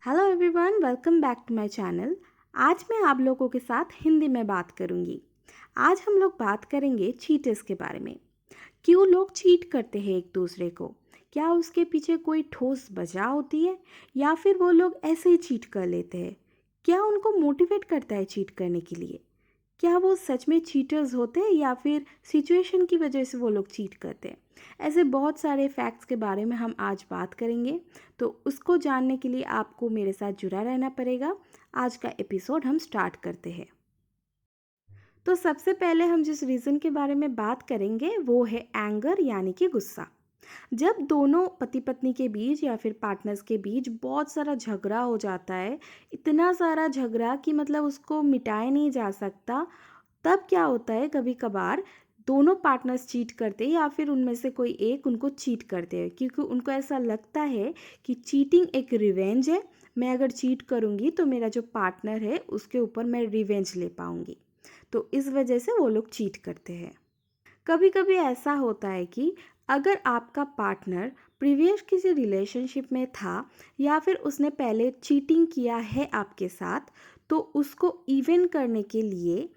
Hello everyone, welcome back to my channel. आज मैं आप लोगों के साथ हिंदी में बात करूंगी। आज हम लोग बात करेंगे चीटर्स के बारे में। क्यों लोग चीट करते हैं एक दूसरे को? क्या उसके पीछे कोई ठोस वजह होती है या फिर वो लोग ऐसे ही चीट कर लेते हैं? क्या उनको मोटिवेट करता है चीट करने के लिए? क्या वो सच में चीटर्स होते हैं या फिर सिचुएशन की वजह से वो लोग चीट करते हैं? ऐसे बहुत सारे फैक्ट्स के बारे में हम आज बात करेंगे। तो उसको जानने के लिए आपको मेरे साथ जुड़ा रहना पड़ेगा। आज का एपिसोड हम स्टार्ट करते हैं। तो सबसे पहले हम जिस रीज़न के बारे में बात करेंगे वो है एंगर, यानी कि गुस्सा। जब दोनों पति पत्नी के बीच या फिर पार्टनर्स के बीच बहुत सारा झगड़ा हो जाता है, इतना सारा झगड़ा कि मतलब उसको मिटाया नहीं जा सकता, तब क्या होता है, कभी कभार दोनों पार्टनर्स चीट करते हैं या फिर उनमें से कोई एक उनको चीट करते हैं, क्योंकि उनको ऐसा लगता है कि चीटिंग एक रिवेंज है। मैं अगर चीट करूँगी तो मेरा जो पार्टनर है उसके ऊपर मैं रिवेंज ले पाऊँगी। तो इस वजह से वो लोग चीट करते हैं। कभी कभी ऐसा होता है कि अगर आपका पार्टनर प्रीवियस किसी रिलेशनशिप में था या फिर उसने पहले चीटिंग किया है आपके साथ, तो उसको इवन करने के लिए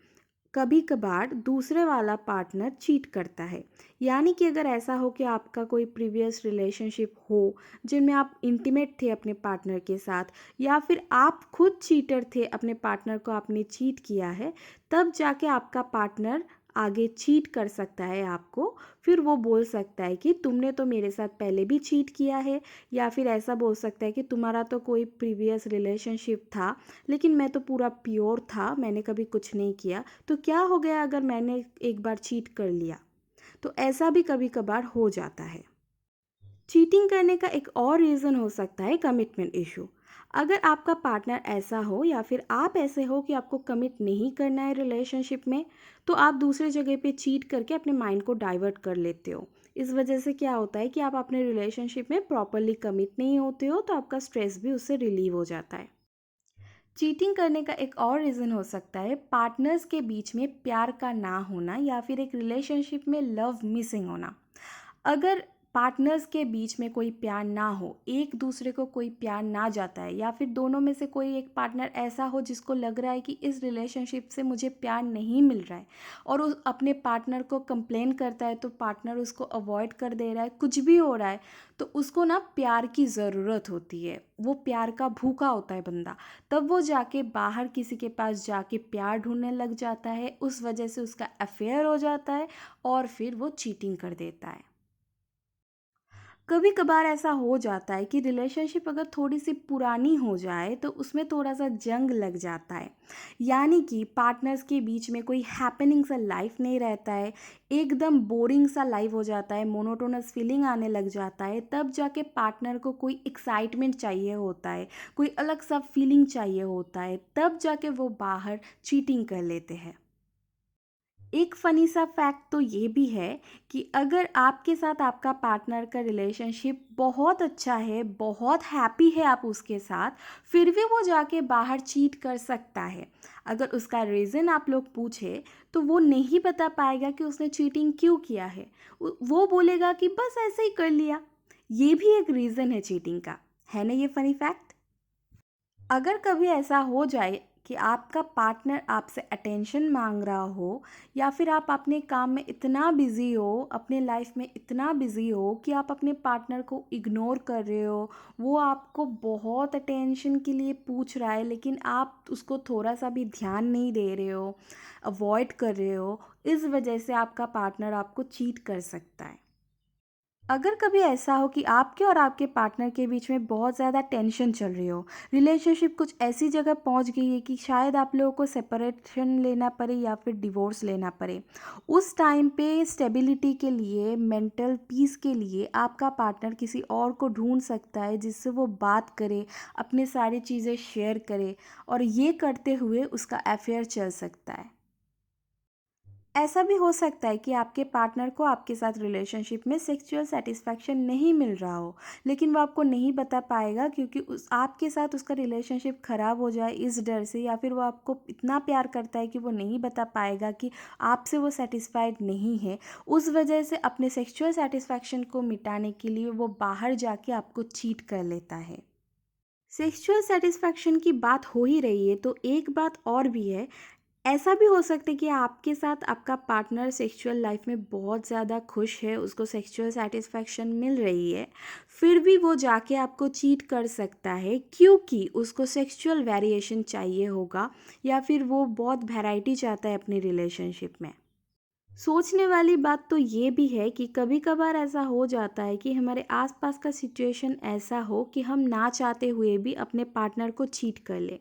कभी कभार दूसरे वाला पार्टनर चीट करता है। यानी कि अगर ऐसा हो कि आपका कोई प्रीवियस रिलेशनशिप हो जिनमें आप इंटीमेट थे अपने पार्टनर के साथ, या फिर आप खुद चीटर थे, अपने पार्टनर को आपने चीट किया है, तब जाके आपका पार्टनर आगे चीट कर सकता है आपको। फिर वो बोल सकता है कि तुमने तो मेरे साथ पहले भी चीट किया है, या फिर ऐसा बोल सकता है कि तुम्हारा तो कोई प्रीवियस रिलेशनशिप था लेकिन मैं तो पूरा प्योर था, मैंने कभी कुछ नहीं किया, तो क्या हो गया अगर मैंने एक बार चीट कर लिया? तो ऐसा भी कभी कभार हो जाता है। चीटिंग करने का एक और रीज़न हो सकता है कमिटमेंट इशू। अगर आपका पार्टनर ऐसा हो या फिर आप ऐसे हो कि आपको कमिट नहीं करना है रिलेशनशिप में, तो आप दूसरे जगह पे चीट करके अपने माइंड को डाइवर्ट कर लेते हो। इस वजह से क्या होता है कि आप अपने रिलेशनशिप में प्रॉपरली कमिट नहीं होते हो, तो आपका स्ट्रेस भी उससे रिलीव हो जाता है। चीटिंग करने का एक और रीज़न हो सकता है पार्टनर्स के बीच में प्यार का ना होना या फिर एक रिलेशनशिप में लव मिसिंग होना। अगर पार्टनर्स के बीच में कोई प्यार ना हो, एक दूसरे को कोई प्यार ना जाता है, या फिर दोनों में से कोई एक पार्टनर ऐसा हो जिसको लग रहा है कि इस रिलेशनशिप से मुझे प्यार नहीं मिल रहा है, और उस अपने पार्टनर को कंप्लेन करता है तो पार्टनर उसको अवॉइड कर दे रहा है, कुछ भी हो रहा है, तो उसको ना प्यार की ज़रूरत होती है। वो प्यार का भूखा होता है बंदा। तब वो जाके बाहर किसी के पास जाके प्यार ढूंढने लग जाता है, उस वजह से उसका अफेयर हो जाता है और फिर वो चीटिंग कर देता है। कभी कभार ऐसा हो जाता है कि रिलेशनशिप अगर थोड़ी सी पुरानी हो जाए तो उसमें थोड़ा सा जंग लग जाता है। यानी कि पार्टनर्स के बीच में कोई हैपनिंग सा लाइफ नहीं रहता है, एकदम बोरिंग सा लाइफ हो जाता है, मोनोटोनस फीलिंग आने लग जाता है। तब जाके पार्टनर को कोई एक्साइटमेंट चाहिए होता है, कोई अलग सा फीलिंग चाहिए होता है, तब जाके वो बाहर चीटिंग कर लेते हैं। एक फ़नी सा फैक्ट तो ये भी है कि अगर आपके साथ आपका पार्टनर का रिलेशनशिप बहुत अच्छा है, बहुत हैप्पी है आप उसके साथ, फिर भी वो जाके बाहर चीट कर सकता है। अगर उसका रीज़न आप लोग पूछे तो वो नहीं बता पाएगा कि उसने चीटिंग क्यों किया है। वो बोलेगा कि बस ऐसे ही कर लिया। ये भी एक रीज़न है चीटिंग का। है ना ये फ़नी फैक्ट? अगर कभी ऐसा हो जाए कि आपका पार्टनर आपसे अटेंशन मांग रहा हो, या फिर आप अपने काम में इतना बिजी हो, अपने लाइफ में इतना बिजी हो कि आप अपने पार्टनर को इग्नोर कर रहे हो, वो आपको बहुत अटेंशन के लिए पूछ रहा है लेकिन आप उसको थोड़ा सा भी ध्यान नहीं दे रहे हो, अवॉइड कर रहे हो, इस वजह से आपका पार्टनर आपको चीट कर सकता है। अगर कभी ऐसा हो कि आपके और आपके पार्टनर के बीच में बहुत ज़्यादा टेंशन चल रही हो, रिलेशनशिप कुछ ऐसी जगह पहुंच गई है कि शायद आप लोगों को सेपरेशन लेना पड़े या फिर डिवोर्स लेना पड़े, उस टाइम पे स्टेबिलिटी के लिए, मेंटल पीस के लिए आपका पार्टनर किसी और को ढूंढ सकता है जिससे वो बात करे, अपने सारी चीज़ें शेयर करे, और ये करते हुए उसका अफेयर चल सकता है। ऐसा भी हो सकता है कि आपके पार्टनर को आपके साथ रिलेशनशिप में सेक्सुअल सेटिस्फैक्शन नहीं मिल रहा हो, लेकिन वो आपको नहीं बता पाएगा क्योंकि उस आपके साथ उसका रिलेशनशिप ख़राब हो जाए इस डर से, या फिर वो आपको इतना प्यार करता है कि वो नहीं बता पाएगा कि आपसे वो सेटिस्फाइड नहीं है। उस वजह से अपने सेक्सुअल सेटिस्फैक्शन को मिटाने के लिए वो बाहर जाके आपको चीट कर लेता है। सेक्सुअल सेटिस्फैक्शन की बात हो ही रही है तो एक बात और भी है। ऐसा भी हो सकता है कि आपके साथ आपका पार्टनर सेक्सुअल लाइफ में बहुत ज़्यादा खुश है, उसको सेक्सुअल सेटिस्फैक्शन मिल रही है, फिर भी वो जाके आपको चीट कर सकता है क्योंकि उसको सेक्सुअल वेरिएशन चाहिए होगा या फिर वो बहुत वैरायटी चाहता है अपनी रिलेशनशिप में। सोचने वाली बात तो ये भी है कि कभी कभार ऐसा हो जाता है कि हमारे आसपास का सिचुएशन ऐसा हो कि हम ना चाहते हुए भी अपने पार्टनर को चीट कर ले।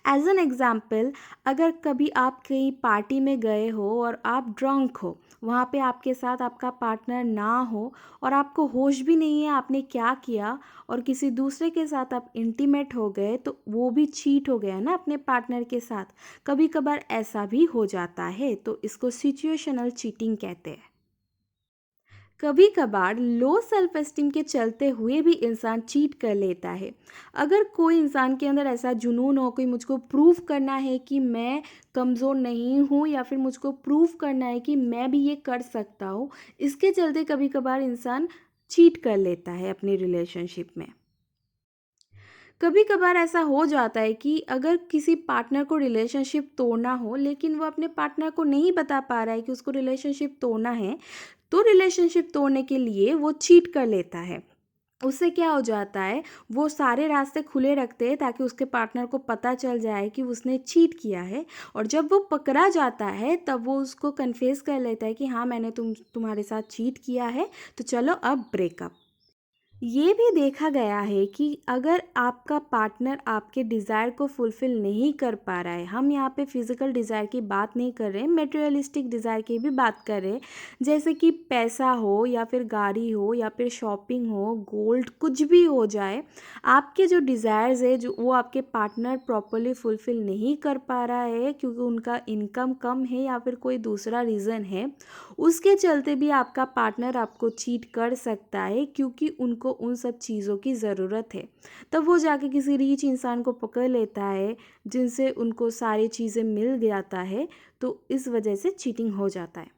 एज एन एग्ज़ाम्पल, अगर कभी आप कहीं पार्टी में गए हो और आप ड्रंक हो, वहाँ पे आपके साथ आपका पार्टनर ना हो और आपको होश भी नहीं है आपने क्या किया, और किसी दूसरे के साथ आप इंटीमेट हो गए, तो वो भी चीट हो गया ना अपने पार्टनर के साथ। कभी कभार ऐसा भी हो जाता है तो इसको सिचुएशनल चीटिंग कहते हैं। कभी कभार लो सेल्फ एस्टीम के चलते हुए भी इंसान चीट कर लेता है। अगर कोई इंसान के अंदर ऐसा जुनून हो कि मुझको प्रूव करना है कि मैं कमज़ोर नहीं हूँ या फिर मुझको प्रूव करना है कि मैं भी ये कर सकता हूँ, इसके चलते कभी कभार इंसान चीट कर लेता है अपनी रिलेशनशिप में। कभी कभार ऐसा हो जाता है कि अगर किसी पार्टनर को रिलेशनशिप तोड़ना हो लेकिन वो अपने पार्टनर को नहीं बता पा रहा है कि उसको रिलेशनशिप तोड़ना है, तो रिलेशनशिप तोड़ने के लिए वो चीट कर लेता है। उससे क्या हो जाता है, वो सारे रास्ते खुले रखते हैं ताकि उसके पार्टनर को पता चल जाए कि उसने चीट किया है, और जब वो पकड़ा जाता है तब वो उसको कन्फेस कर लेता है कि हाँ, मैंने तुम्हारे साथ चीट किया है, तो चलो अब ब्रेकअप। ये भी देखा गया है कि अगर आपका पार्टनर आपके डिज़ायर को फुलफ़िल नहीं कर पा रहा है, हम यहाँ पे फिज़िकल डिज़ायर की बात नहीं कर रहे, मटेरियलिस्टिक डिज़ायर की भी बात कर रहे हैं, जैसे कि पैसा हो या फिर गाड़ी हो या फिर शॉपिंग हो, गोल्ड, कुछ भी हो जाए। आपके जो डिज़ायर्स है जो वो आपके पार्टनर प्रॉपरली फुलफ़िल नहीं कर पा रहा है क्योंकि उनका इनकम कम है या फिर कोई दूसरा रीज़न है, उसके चलते भी आपका पार्टनर आपको चीट कर सकता है क्योंकि उनको उन सब चीज़ों की ज़रूरत है। तब वो जाके किसी रीच इंसान को पकड़ लेता है जिनसे उनको सारी चीज़ें मिल जाता है, तो इस वजह से चीटिंग हो जाता है।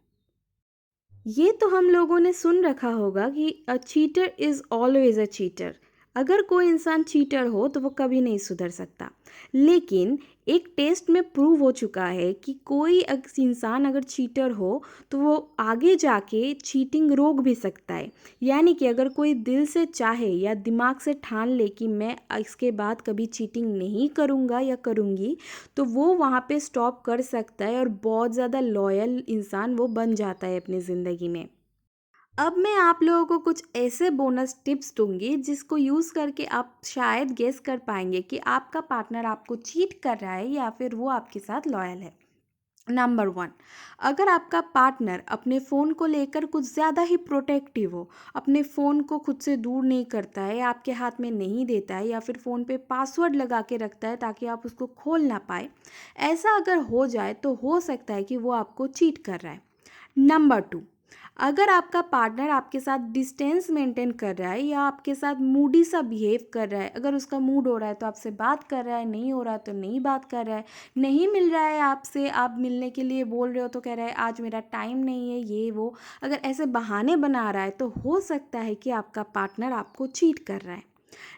ये तो हम लोगों ने सुन रखा होगा कि a cheater is always a cheater. अगर कोई इंसान चीटर हो तो वो कभी नहीं सुधर सकता। लेकिन एक टेस्ट में प्रूव हो चुका है कि कोई इंसान अगर चीटर हो तो वो आगे जाके चीटिंग रोक भी सकता है। यानी कि अगर कोई दिल से चाहे या दिमाग से ठान ले कि मैं इसके बाद कभी चीटिंग नहीं करूँगा या करूँगी, तो वो वहाँ पे स्टॉप कर सकता है और बहुत ज़्यादा लॉयल इंसान वो बन जाता है अपनी ज़िंदगी में। अब मैं आप लोगों को कुछ ऐसे बोनस टिप्स दूंगी जिसको यूज़ करके आप शायद गेस कर पाएंगे कि आपका पार्टनर आपको चीट कर रहा है या फिर वो आपके साथ लॉयल है। नंबर वन, अगर आपका पार्टनर अपने फ़ोन को लेकर कुछ ज़्यादा ही प्रोटेक्टिव हो, अपने फ़ोन को खुद से दूर नहीं करता है, आपके हाथ में नहीं देता है या फिर फ़ोन पे पासवर्ड लगा के रखता है ताकि आप उसको खोल ना पाए, ऐसा अगर हो जाए तो हो सकता है कि वो आपको चीट कर रहा है। नंबर टू, अगर आपका पार्टनर आपके साथ डिस्टेंस मेंटेन कर रहा है या आपके साथ मूडी सा बिहेव कर रहा है, अगर उसका मूड हो रहा है तो आपसे बात कर रहा है, नहीं हो रहा है तो नहीं बात कर रहा है, नहीं मिल रहा है आपसे, आप मिलने के लिए बोल रहे हो तो कह रहा है आज मेरा टाइम नहीं है, ये वो, अगर ऐसे बहाने बना रहा है तो हो सकता है कि आपका पार्टनर आपको चीट कर रहा है।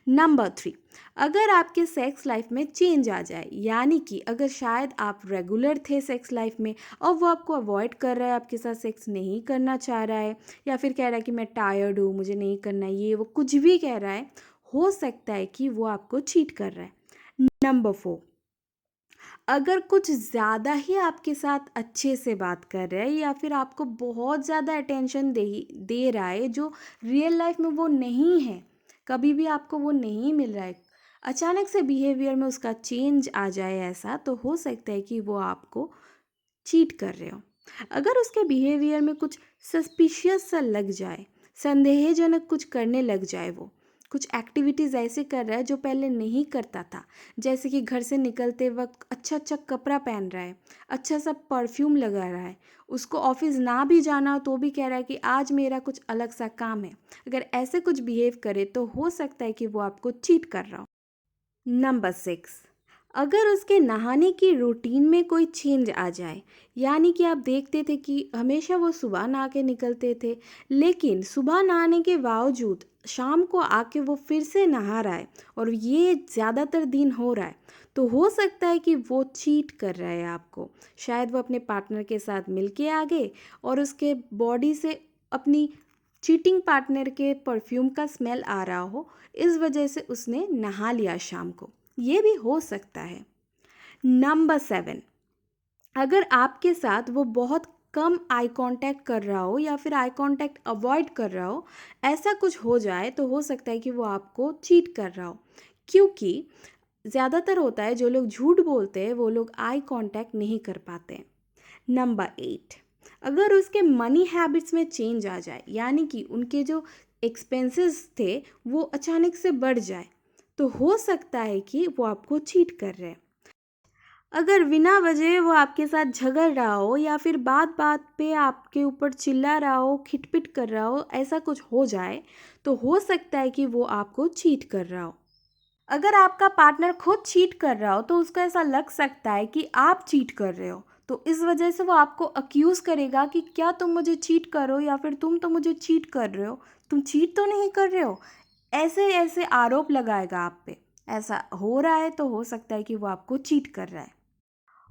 नंबर थ्री, अगर आपके सेक्स लाइफ में चेंज आ जाए, यानी कि अगर शायद आप रेगुलर थे सेक्स लाइफ में और वो आपको अवॉइड कर रहा है, आपके साथ सेक्स नहीं करना चाह रहा है या फिर कह रहा है कि मैं टायर्ड हूँ, मुझे नहीं करना, ये वो कुछ भी कह रहा है, हो सकता है कि वो आपको चीट कर रहा है। नंबर फोर, अगर कुछ ज़्यादा ही आपके साथ अच्छे से बात कर रहा है या फिर आपको बहुत ज़्यादा अटेंशन दे दे रहा है जो रियल लाइफ में वो नहीं है, कभी भी आपको वो नहीं मिल रहा है, अचानक से बिहेवियर में उसका चेंज आ जाए ऐसा, तो हो सकता है कि वो आपको चीट कर रहे हो। अगर उसके बिहेवियर में कुछ सस्पिशियस सा लग जाए, संदेहजनक कुछ करने लग जाए, वो कुछ एक्टिविटीज़ ऐसे कर रहा है जो पहले नहीं करता था, जैसे कि घर से निकलते वक्त अच्छा अच्छा कपड़ा पहन रहा है, अच्छा सा परफ्यूम लगा रहा है, उसको ऑफिस ना भी जाना हो तो भी कह रहा है कि आज मेरा कुछ अलग सा काम है, अगर ऐसे कुछ बिहेव करे तो हो सकता है कि वो आपको चीट कर रहा हो। नंबर सिक्स, अगर उसके नहाने की रूटीन में कोई चेंज आ जाए, यानी कि आप देखते थे कि हमेशा वो सुबह नहा के निकलते थे, लेकिन सुबह नहाने के बावजूद शाम को आके वो फिर से नहा रहा है और ये ज़्यादातर दिन हो रहा है, तो हो सकता है कि वो चीट कर रहा है आपको। शायद वो अपने पार्टनर के साथ मिलके आ गए और उसके बॉडी से अपनी चीटिंग पार्टनर के परफ्यूम का स्मेल आ रहा हो, इस वजह से उसने नहा लिया शाम को। ये भी हो सकता है। नंबर 7, अगर आपके साथ वो बहुत कम आई कांटेक्ट कर रहा हो या फिर आई कांटेक्ट अवॉइड कर रहा हो, ऐसा कुछ हो जाए तो हो सकता है कि वो आपको चीट कर रहा हो। क्योंकि ज़्यादातर होता है जो लोग झूठ बोलते हैं वो लोग आई कांटेक्ट नहीं कर पाते हैं। नंबर 8, अगर उसके मनी हैबिट्स में चेंज आ जाए, यानी कि उनके जो एक्सपेंसेस थे वो अचानक से बढ़ जाए, तो हो सकता है कि वो आपको चीट कर रहे हैं। अगर बिना वजह वो आपके साथ झगड़ रहा हो या फिर बात बात पे आपके ऊपर चिल्ला रहा हो, खिटपिट कर रहा हो, ऐसा कुछ हो जाए, तो हो सकता है कि वो आपको चीट कर रहा हो। अगर आपका पार्टनर खुद चीट कर रहा हो तो उसको ऐसा लग सकता है कि आप चीट कर रहे हो, तो इस वजह से वो आपको अक्यूज़ करेगा कि क्या तुम मुझे चीट करो या फिर तुम तो मुझे चीट कर रहे हो, तुम चीट तो नहीं कर रहे हो। ऐसे ऐसे आरोप लगाएगा आप पे। ऐसा हो रहा है तो हो सकता है कि वो आपको चीट कर रहा है।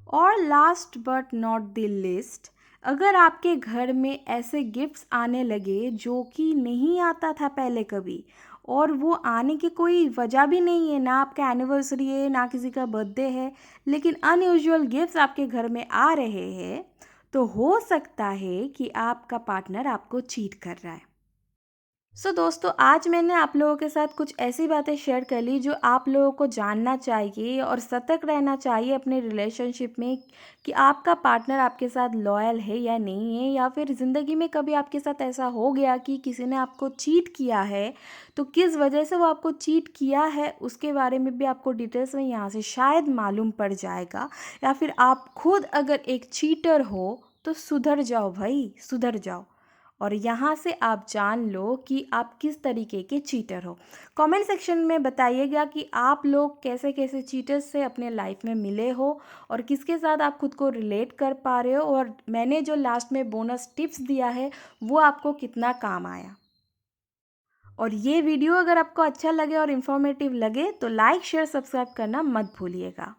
और last but not the list, अगर आपके घर में ऐसे गिफ्ट्स आने लगे जो कि नहीं आता था पहले कभी, और वो आने की कोई वजह भी नहीं है, ना आपका एनिवर्सरी है ना किसी का बर्थडे है, लेकिन अनयूजुअल गिफ्ट्स आपके घर में आ रहे हैं, तो हो सकता है कि आपका पार्टनर आपको चीट कर रहा है। दोस्तों, आज मैंने आप लोगों के साथ कुछ ऐसी बातें शेयर कर ली जो आप लोगों को जानना चाहिए और सतर्क रहना चाहिए अपने रिलेशनशिप में, कि आपका पार्टनर आपके साथ लॉयल है या नहीं है, या फिर ज़िंदगी में कभी आपके साथ ऐसा हो गया कि किसी ने आपको चीट किया है, तो किस वजह से वो आपको चीट किया है उसके बारे में भी आपको डिटेल्स में यहाँ से शायद मालूम पड़ जाएगा। या फिर आप खुद अगर एक चीटर हो तो सुधर जाओ भाई, सुधर जाओ, और यहाँ से आप जान लो कि आप किस तरीके के चीटर हो। कमेंट सेक्शन में बताइएगा कि आप लोग कैसे कैसे चीटर्स से अपने लाइफ में मिले हो और किसके साथ आप खुद को रिलेट कर पा रहे हो, और मैंने जो लास्ट में बोनस टिप्स दिया है वो आपको कितना काम आया। और ये वीडियो अगर आपको अच्छा लगे और इन्फॉर्मेटिव लगे तो लाइक शेयर सब्सक्राइब करना मत भूलिएगा।